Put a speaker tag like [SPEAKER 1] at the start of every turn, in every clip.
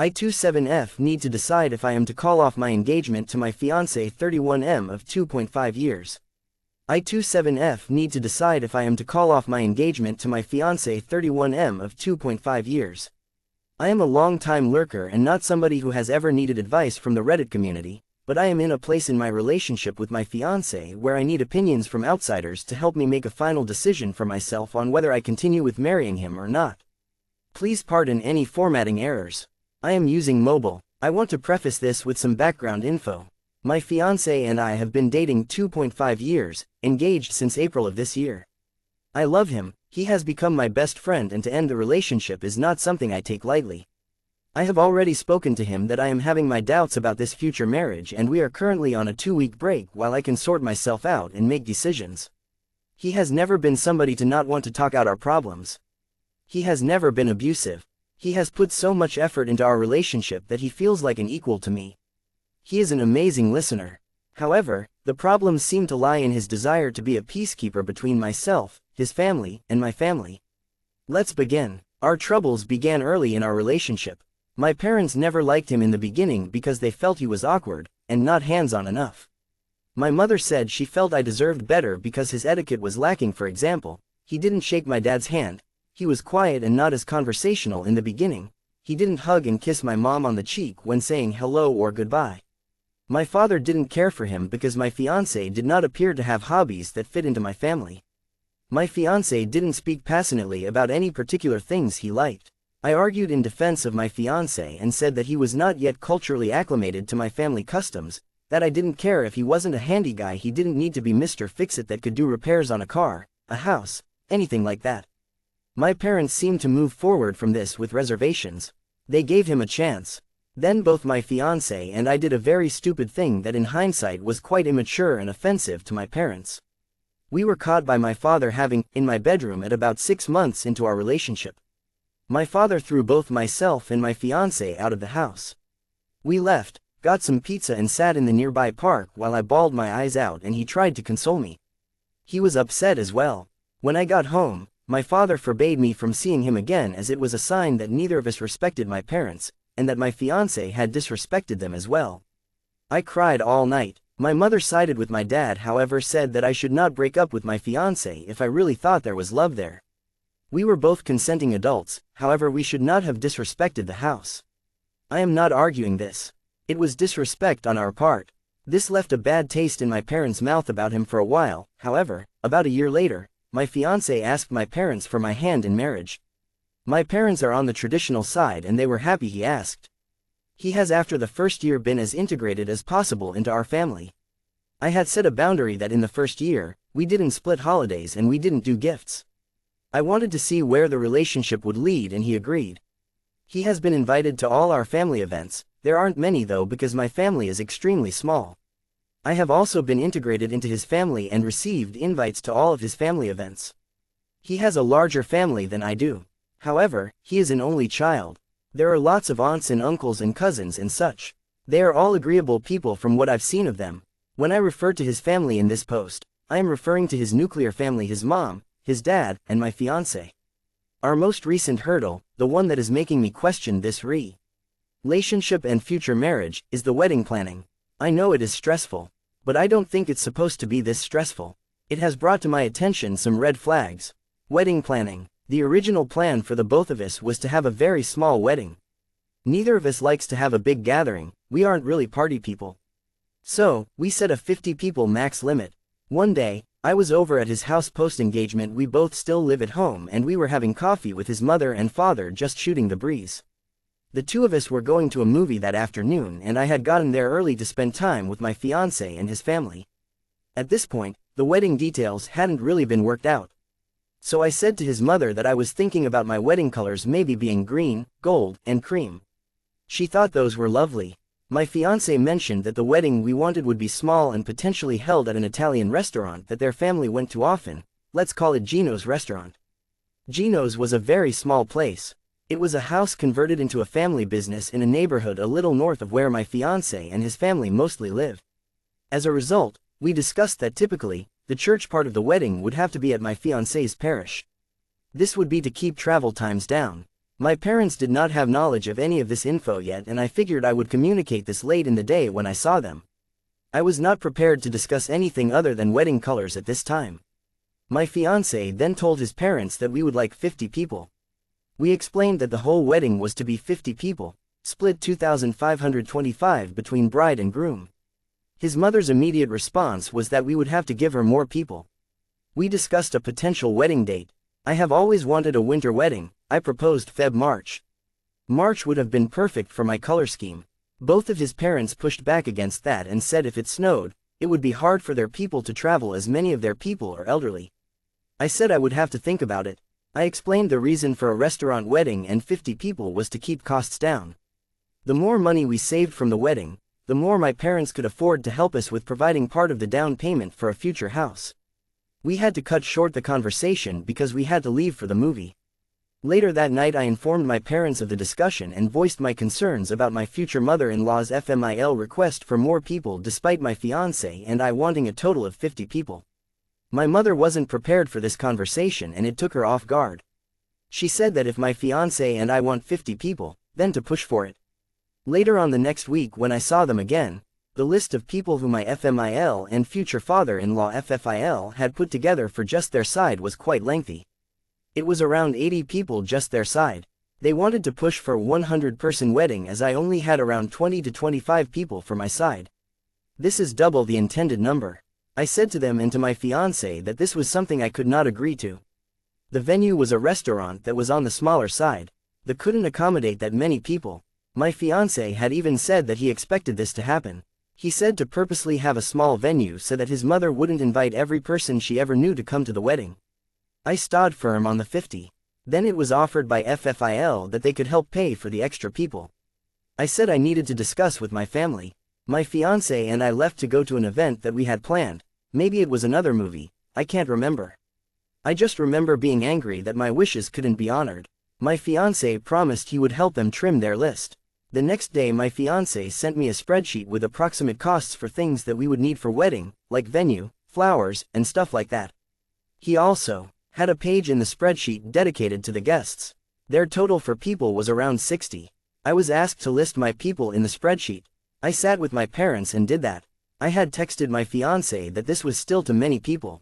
[SPEAKER 1] I 27F need to decide if I am to call off my engagement to my fiancé 31M of 2.5 years. I 27F need to decide if I am to call off my engagement to my fiancé 31M of 2.5 years. I am a long-time lurker and not somebody who has ever needed advice from the Reddit community, but I am in a place in my relationship with my fiancé where I need opinions from outsiders to help me make a final decision for myself on whether I continue with marrying him or not. Please pardon any formatting errors. I am using mobile. I want to preface this with some background info. My fiancé and I have been dating 2.5 years, engaged since April of this year. I love him, he has become my best friend, and to end the relationship is not something I take lightly. I have already spoken to him that I am having my doubts about this future marriage, and we are currently on a 2-week break while I can sort myself out and make decisions. He has never been somebody to not want to talk out our problems. He has never been abusive. He has put so much effort into our relationship that he feels like an equal to me. He is an amazing listener. However, the problems seem to lie in his desire to be a peacekeeper between myself, his family, and my family. Let's begin. Our troubles began early in our relationship. My parents never liked him in the beginning because they felt he was awkward, and not hands-on enough. My mother said she felt I deserved better because his etiquette was lacking. For example, he didn't shake my dad's hand, he was quiet and not as conversational in the beginning, he didn't hug and kiss my mom on the cheek when saying hello or goodbye. My father didn't care for him because my fiancé did not appear to have hobbies that fit into my family. My fiancé didn't speak passionately about any particular things he liked. I argued in defense of my fiancé and said that he was not yet culturally acclimated to my family customs, that I didn't care if he wasn't a handy guy, he didn't need to be Mr. Fix-It that could do repairs on a car, a house, anything like that. My parents seemed to move forward from this with reservations. They gave him a chance. Then both my fiancé and I did a very stupid thing that in hindsight was quite immature and offensive to my parents. We were caught by my father having, in my bedroom at about 6 months into our relationship. My father threw both myself and my fiancé out of the house. We left, got some pizza and sat in the nearby park while I bawled my eyes out and he tried to console me. He was upset as well. When I got home, my father forbade me from seeing him again as it was a sign that neither of us respected my parents, and that my fiancé had disrespected them as well. I cried all night. My mother sided with my dad, however said that I should not break up with my fiancé if I really thought there was love there. We were both consenting adults, however we should not have disrespected the house. I am not arguing this. It was disrespect on our part. This left a bad taste in my parents' mouth about him for a while. However, about a year later, my fiancé asked my parents for my hand in marriage. My parents are on the traditional side and they were happy he asked. He has after the first year been as integrated as possible into our family. I had set a boundary that in the first year, we didn't split holidays and we didn't do gifts. I wanted to see where the relationship would lead and he agreed. He has been invited to all our family events. There aren't many though because my family is extremely small. I have also been integrated into his family and received invites to all of his family events. He has a larger family than I do. However, he is an only child. There are lots of aunts and uncles and cousins and such. They are all agreeable people from what I've seen of them. When I refer to his family in this post, I am referring to his nuclear family, his mom, his dad, and my fiancé. Our most recent hurdle, the one that is making me question this relationship and future marriage, is the wedding planning. I know it is stressful, but I don't think it's supposed to be this stressful. It has brought to my attention some red flags. Wedding planning. The original plan for the both of us was to have a very small wedding. Neither of us likes to have a big gathering, we aren't really party people. So, we set a 50 people max limit. One day, I was over at his house post-engagement. We both still live at home and we were having coffee with his mother and father just shooting the breeze. The two of us were going to a movie that afternoon and I had gotten there early to spend time with my fiancé and his family. At this point, the wedding details hadn't really been worked out. So I said to his mother that I was thinking about my wedding colors maybe being green, gold, and cream. She thought those were lovely. My fiancé mentioned that the wedding we wanted would be small and potentially held at an Italian restaurant that their family went to often. Let's call it Gino's restaurant. Gino's was a very small place. It was a house converted into a family business in a neighborhood a little north of where my fiancé and his family mostly live. As a result, we discussed that typically, the church part of the wedding would have to be at my fiancé's parish. This would be to keep travel times down. My parents did not have knowledge of any of this info yet, and I figured I would communicate this late in the day when I saw them. I was not prepared to discuss anything other than wedding colors at this time. My fiancé then told his parents that we would like 50 people. We explained that the whole wedding was to be 50 people, split 2,525 between bride and groom. His mother's immediate response was that we would have to give her more people. We discussed a potential wedding date. I have always wanted a winter wedding. I proposed March. March would have been perfect for my color scheme. Both of his parents pushed back against that and said if it snowed, it would be hard for their people to travel as many of their people are elderly. I said I would have to think about it. I explained the reason for a restaurant wedding and 50 people was to keep costs down. The more money we saved from the wedding, the more my parents could afford to help us with providing part of the down payment for a future house. We had to cut short the conversation because we had to leave for the movie. Later that night I informed my parents of the discussion and voiced my concerns about my future mother-in-law's FMIL request for more people despite my fiancé and I wanting a total of 50 people. My mother wasn't prepared for this conversation and it took her off guard. She said that if my fiancé and I want 50 people, then to push for it. Later on the next week when I saw them again, the list of people who my FMIL and future father-in-law FFIL had put together for just their side was quite lengthy. It was around 80 people just their side. They wanted to push for a 100-person wedding as I only had around 20 to 25 people for my side. This is double the intended number. I said to them and to my fiancé that this was something I could not agree to. The venue was a restaurant that was on the smaller side. That couldn't accommodate that many people. My fiancé had even said that he expected this to happen. He said to purposely have a small venue so that his mother wouldn't invite every person she ever knew to come to the wedding. I stood firm on the 50. Then it was offered by FFIL that they could help pay for the extra people. I said I needed to discuss with my family. My fiancé and I left to go to an event that we had planned. Maybe it was another movie, I can't remember. I just remember being angry that my wishes couldn't be honored. My fiancé promised he would help them trim their list. The next day my fiancé sent me a spreadsheet with approximate costs for things that we would need for wedding, like venue, flowers, and stuff like that. He also had a page in the spreadsheet dedicated to the guests. Their total for people was around 60. I was asked to list my people in the spreadsheet. I sat with my parents and did that. I had texted my fiancé that this was still too many people.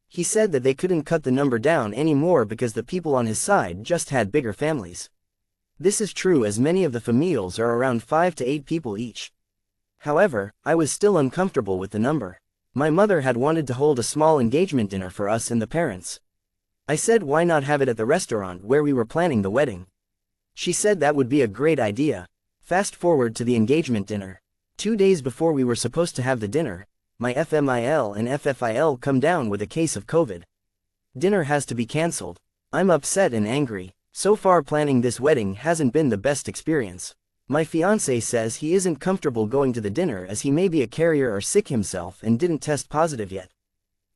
[SPEAKER 1] He said that they couldn't cut the number down anymore because the people on his side just had bigger families. This is true as many of the families are around 5 to 8 people each. However, I was still uncomfortable with the number. My mother had wanted to hold a small engagement dinner for us and the parents. I said why not have it at the restaurant where we were planning the wedding. She said that would be a great idea. Fast forward to the engagement dinner. 2 days before we were supposed to have the dinner, my FMIL and FFIL come down with a case of COVID. Dinner has to be cancelled. I'm upset and angry. So far planning this wedding hasn't been the best experience. My fiancé says he isn't comfortable going to the dinner as he may be a carrier or sick himself and didn't test positive yet.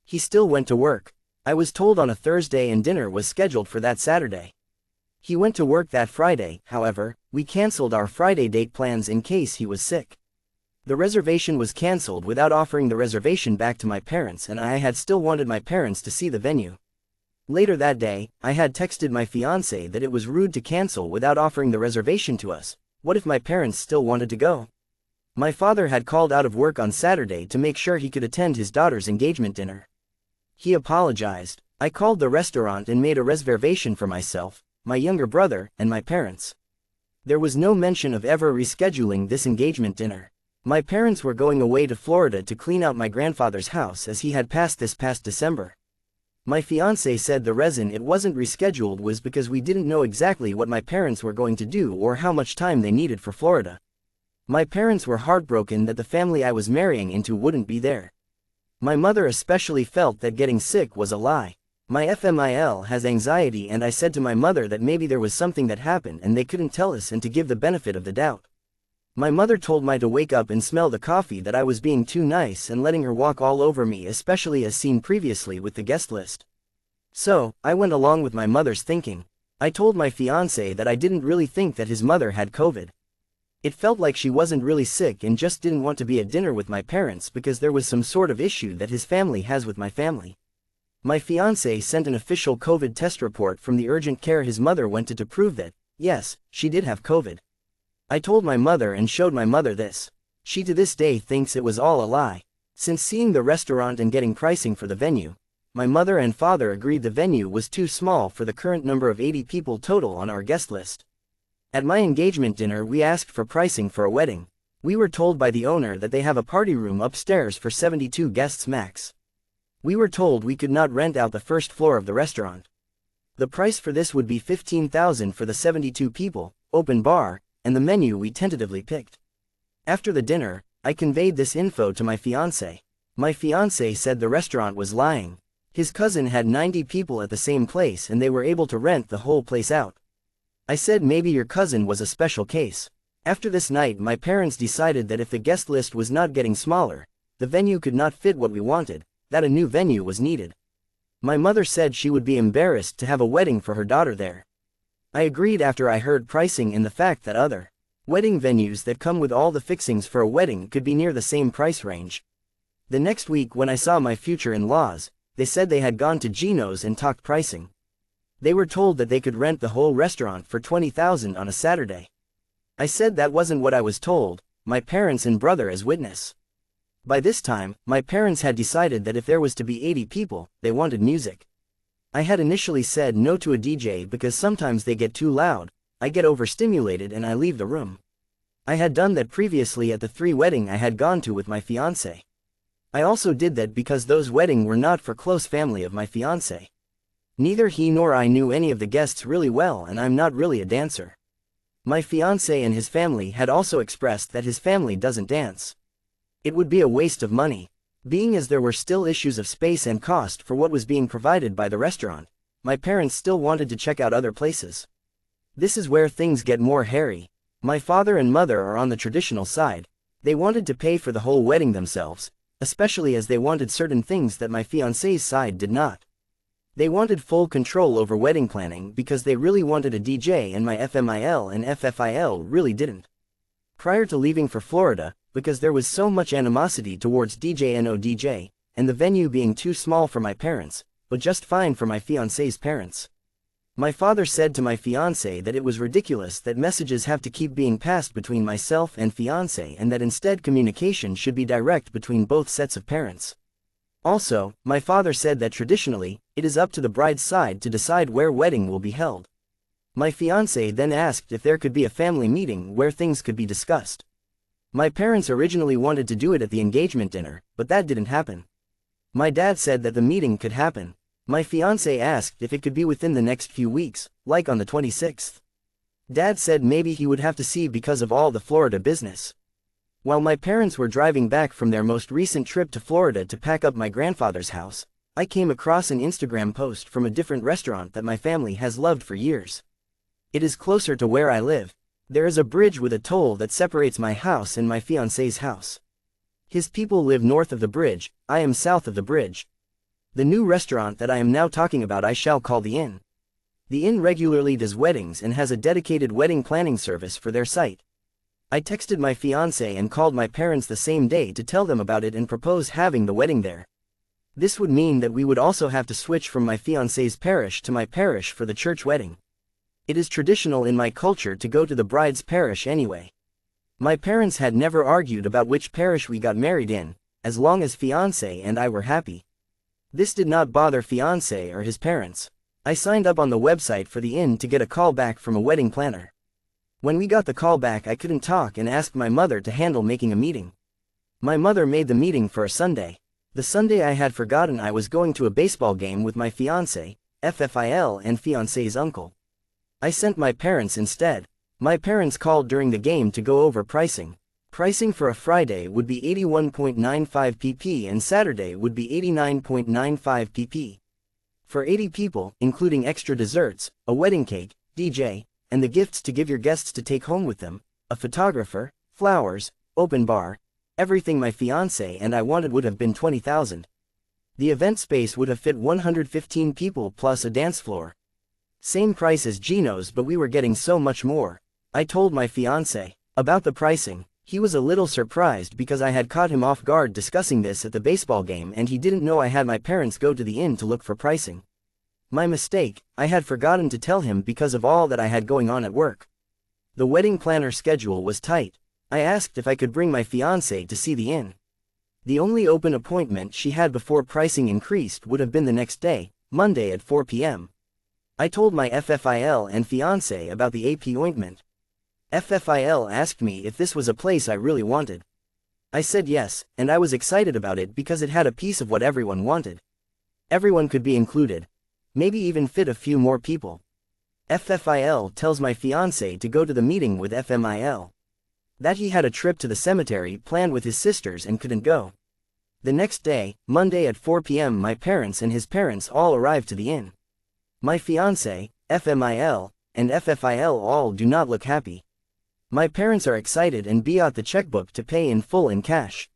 [SPEAKER 1] He still went to work. I was told on a Thursday and dinner was scheduled for that Saturday. He went to work that Friday, however, we cancelled our Friday date plans in case he was sick. The reservation was cancelled without offering the reservation back to my parents and I had still wanted my parents to see the venue. Later that day, I had texted my fiancé that it was rude to cancel without offering the reservation to us. What if my parents still wanted to go? My father had called out of work on Saturday to make sure he could attend his daughter's engagement dinner. He apologized. I called the restaurant and made a reservation for myself, my younger brother, and my parents. There was no mention of ever rescheduling this engagement dinner. My parents were going away to Florida to clean out my grandfather's house as he had passed this past December. My fiancé said the reason it wasn't rescheduled was because we didn't know exactly what my parents were going to do or how much time they needed for Florida. My parents were heartbroken that the family I was marrying into wouldn't be there. My mother especially felt that getting sick was a lie. My FMIL has anxiety and I said to my mother that maybe there was something that happened and they couldn't tell us and to give the benefit of the doubt. My mother told me to wake up and smell the coffee that I was being too nice and letting her walk all over me, especially as seen previously with the guest list. So, I went along with my mother's thinking. I told my fiancé that I didn't really think that his mother had COVID. It felt like she wasn't really sick and just didn't want to be at dinner with my parents because there was some sort of issue that his family has with my family. My fiancé sent an official COVID test report from the urgent care his mother went to prove that Yes, she did have COVID. I told my mother and showed my mother this. She to this day thinks it was all a lie. Since seeing the restaurant and getting pricing for the venue, my mother and father agreed the venue was too small for the current number of 80 people total on our guest list. At my engagement dinner we asked for pricing for a wedding. We were told by the owner that they have a party room upstairs for 72 guests max. We were told we could not rent out the first floor of the restaurant. The price for this would be $15,000 for the 72 people, open bar, and the menu we tentatively picked. After the dinner, I conveyed this info to my fiancé. My fiancé said the restaurant was lying. His cousin had 90 people at the same place and they were able to rent the whole place out. I said maybe your cousin was a special case. After this night my parents decided that if the guest list was not getting smaller, the venue could not fit what we wanted, that a new venue was needed. My mother said she would be embarrassed to have a wedding for her daughter there. I agreed after I heard pricing and the fact that other wedding venues that come with all the fixings for a wedding could be near the same price range. The next week when I saw my future in-laws, they said they had gone to Gino's and talked pricing. They were told that they could rent the whole restaurant for $20,000 on a Saturday. I said that wasn't what I was told, my parents and brother as witness. By this time, my parents had decided that if there was to be 80 people, they wanted music. I had initially said no to a DJ because sometimes they get too loud, I get overstimulated and I leave the room. I had done that previously at the 3 weddings I had gone to with my fiancé. I also did that because those weddings were not for close family of my fiancé. Neither he nor I knew any of the guests really well and I'm not really a dancer. My fiancé and his family had also expressed that his family doesn't dance. It would be a waste of money. Being as there were still issues of space and cost for what was being provided by the restaurant, my parents still wanted to check out other places. This is where things get more hairy. My father and mother are on the traditional side. They wanted to pay for the whole wedding themselves, especially as they wanted certain things that my fiancé's side did not. They wanted full control over wedding planning because they really wanted a DJ and my FMIL and FFIL really didn't. Prior to leaving for Florida, because there was so much animosity towards DJ and ODJ, and the venue being too small for my parents, but just fine for my fiancé's parents. My father said to my fiancé that it was ridiculous that messages have to keep being passed between myself and fiancé and that instead communication should be direct between both sets of parents. Also, my father said that traditionally, it is up to the bride's side to decide where wedding will be held. My fiancé then asked if there could be a family meeting where things could be discussed. My parents originally wanted to do it at the engagement dinner, but that didn't happen. My dad said that the meeting could happen. My fiancé asked if it could be within the next few weeks, like on the 26th. Dad said maybe he would have to see because of all the Florida business. While my parents were driving back from their most recent trip to Florida to pack up my grandfather's house, I came across an Instagram post from a different restaurant that my family has loved for years. It is closer to where I live. There is a bridge with a toll that separates my house and my fiancé's house. His people live north of the bridge, I am south of the bridge. The new restaurant that I am now talking about I shall call the Inn. The Inn regularly does weddings and has a dedicated wedding planning service for their site. I texted my fiancé and called my parents the same day to tell them about it and propose having the wedding there. This would mean that we would also have to switch from my fiancé's parish to my parish for the church wedding. It is traditional in my culture to go to the bride's parish anyway. My parents had never argued about which parish we got married in, as long as fiancé and I were happy. This did not bother fiancé or his parents. I signed up on the website for the Inn to get a call back from a wedding planner. When we got the call back I couldn't talk and asked my mother to handle making a meeting. My mother made the meeting for a Sunday. The Sunday I had forgotten I was going to a baseball game with my fiancé, FFIL and fiancé's uncle. I sent my parents instead. My parents called during the game to go over pricing. Pricing for a Friday would be 81.95 pp and Saturday would be 89.95 pp. For 80 people, including extra desserts, a wedding cake, DJ, and the gifts to give your guests to take home with them, a photographer, flowers, open bar, everything my fiancé and I wanted would have been $20,000. The event space would have fit 115 people plus a dance floor. Same price as Gino's, but we were getting so much more. I told my fiancé about the pricing. He was a little surprised because I had caught him off guard discussing this at the baseball game and he didn't know I had my parents go to the Inn to look for pricing. My mistake, I had forgotten to tell him because of all that I had going on at work. The wedding planner schedule was tight. I asked if I could bring my fiancée to see the inn. The only open appointment she had before pricing increased would have been the next day, Monday at 4 p.m. I told my FFIL and fiancé about the AP ointment. FFIL asked me if this was a place I really wanted. I said yes, and I was excited about it because it had a piece of what everyone wanted. Everyone could be included. Maybe even fit a few more people. FFIL tells my fiancé to go to the meeting with FMIL. That he had a trip to the cemetery planned with his sisters and couldn't go. The next day, Monday at 4 p.m. my parents and his parents all arrived to the inn. My fiancé, FMIL, and FFIL all do not look happy. My parents are excited and bought the checkbook to pay in full in cash.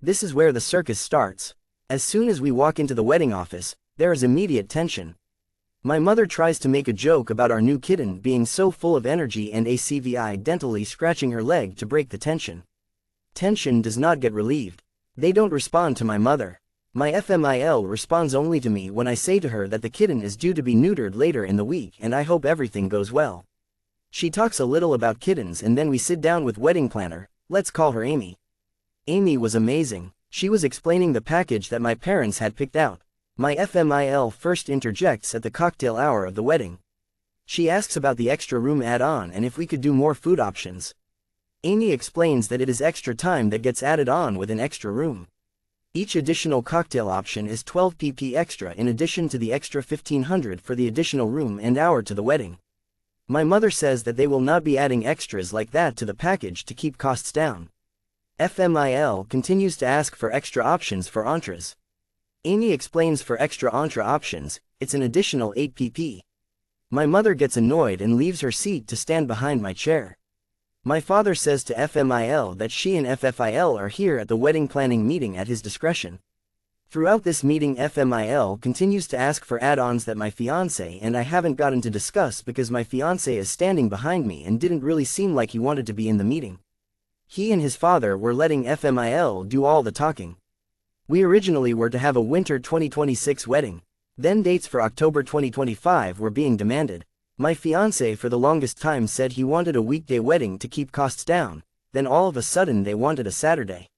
[SPEAKER 1] This is where the circus starts. As soon as we walk into the wedding office, there is immediate tension. My mother tries to make a joke about our new kitten being so full of energy and accidentally scratching her leg to break the tension. Tension does not get relieved. They don't respond to my mother. My FMIL responds only to me when I say to her that the kitten is due to be neutered later in the week and I hope everything goes well. She talks a little about kittens and then we sit down with wedding planner, let's call her Amy. Amy was amazing. She was explaining the package that my parents had picked out. My FMIL first interjects at the cocktail hour of the wedding. She asks about the extra room add-on and if we could do more food options. Amy explains that it is extra time that gets added on with an extra room. Each additional cocktail option is 12 pp extra in addition to the extra 1500 for the additional room and hour to the wedding. My mother says that they will not be adding extras like that to the package to keep costs down. FMIL continues to ask for extra options for entrees. Amy explains for extra entree options, it's an additional 8 pp. My mother gets annoyed and leaves her seat to stand behind my chair. My father says to FMIL that she and FFIL are here at the wedding planning meeting at his discretion. Throughout this meeting FMIL continues to ask for add-ons that my fiancé and I haven't gotten to discuss because my fiancé is standing behind me and didn't really seem like he wanted to be in the meeting. He and his father were letting FMIL do all the talking. We originally were to have a winter 2026 wedding. Then dates for October 2025 were being demanded. My fiancé for the longest time said he wanted a weekday wedding to keep costs down, then all of a sudden they wanted a Saturday.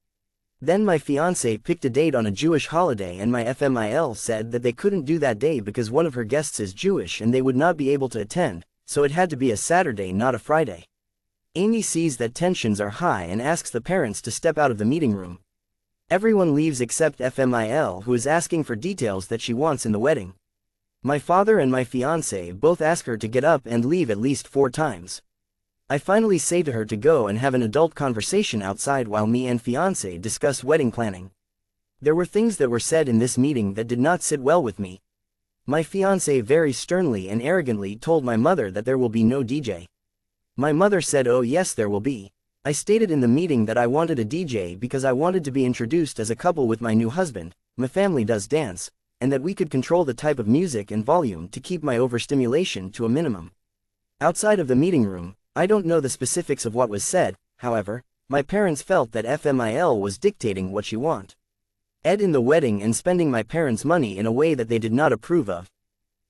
[SPEAKER 1] Then my fiancé picked a date on a Jewish holiday and my FMIL said that they couldn't do that day because one of her guests is Jewish and they would not be able to attend, so it had to be a Saturday not a Friday. Amy sees that tensions are high and asks the parents to step out of the meeting room. Everyone leaves except FMIL who is asking for details that she wants in the wedding. My father and my fiancé both ask her to get up and leave at least 4 times. I finally say to her to go and have an adult conversation outside while me and fiancé discuss wedding planning. There were things that were said in this meeting that did not sit well with me. My fiancé very sternly and arrogantly told my mother that there will be no DJ. My mother said, "Oh yes, there will be." I stated in the meeting that I wanted a DJ because I wanted to be introduced as a couple with my new husband, my family does dance, and that we could control the type of music and volume to keep my overstimulation to a minimum. Outside of the meeting room, I don't know the specifics of what was said, however, my parents felt that FMIL was dictating what she want. Ed in the wedding and spending my parents' money in a way that they did not approve of.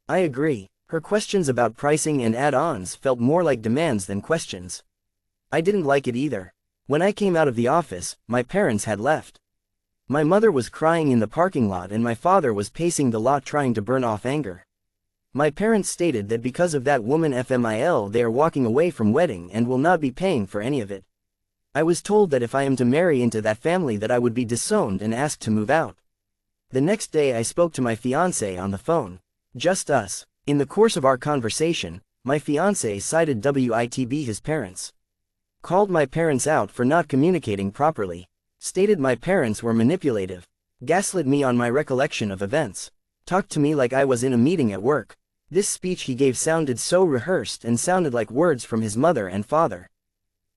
[SPEAKER 1] I agree, her questions about pricing and add-ons felt more like demands than questions. I didn't like it either. When I came out of the office, my parents had left. My mother was crying in the parking lot and my father was pacing the lot trying to burn off anger. My parents stated that because of that woman FMIL they are walking away from wedding and will not be paying for any of it. I was told that if I am to marry into that family that I would be disowned and asked to move out. The next day I spoke to my fiancé on the phone. Just us. In the course of our conversation, my fiancé cited WITB his parents. Called my parents out for not communicating properly. Stated my parents were manipulative. Gaslit me on my recollection of events. Talked to me like I was in a meeting at work. This speech he gave sounded so rehearsed and sounded like words from his mother and father.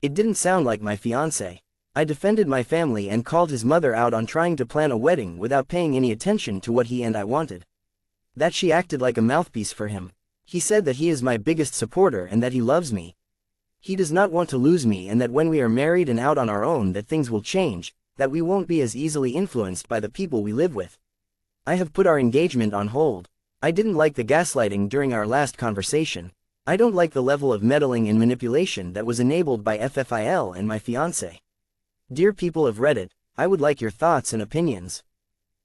[SPEAKER 1] It didn't sound like my fiancé. I defended my family and called his mother out on trying to plan a wedding without paying any attention to what he and I wanted. That she acted like a mouthpiece for him. He said that he is my biggest supporter and that he loves me. He does not want to lose me and that when we are married and out on our own that things will change, that we won't be as easily influenced by the people we live with. I have put our engagement on hold. I didn't like the gaslighting during our last conversation. I don't like the level of meddling and manipulation that was enabled by FFIL and my fiancé. Dear people of Reddit, I would like your thoughts and opinions.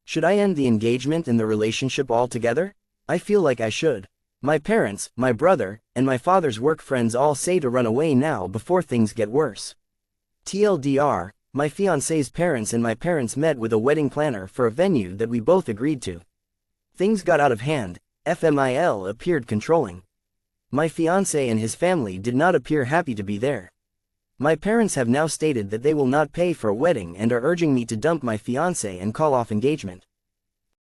[SPEAKER 1] Should I end the engagement and the relationship altogether? I feel like I should. My parents, my brother, and my father's work friends all say to run away now before things get worse. TLDR, my fiancé's parents and my parents met with a wedding planner for a venue that we both agreed to. Things got out of hand. FMIL appeared controlling. My fiancé and his family did not appear happy to be there. My parents have now stated that they will not pay for a wedding and are urging me to dump my fiancé and call off engagement.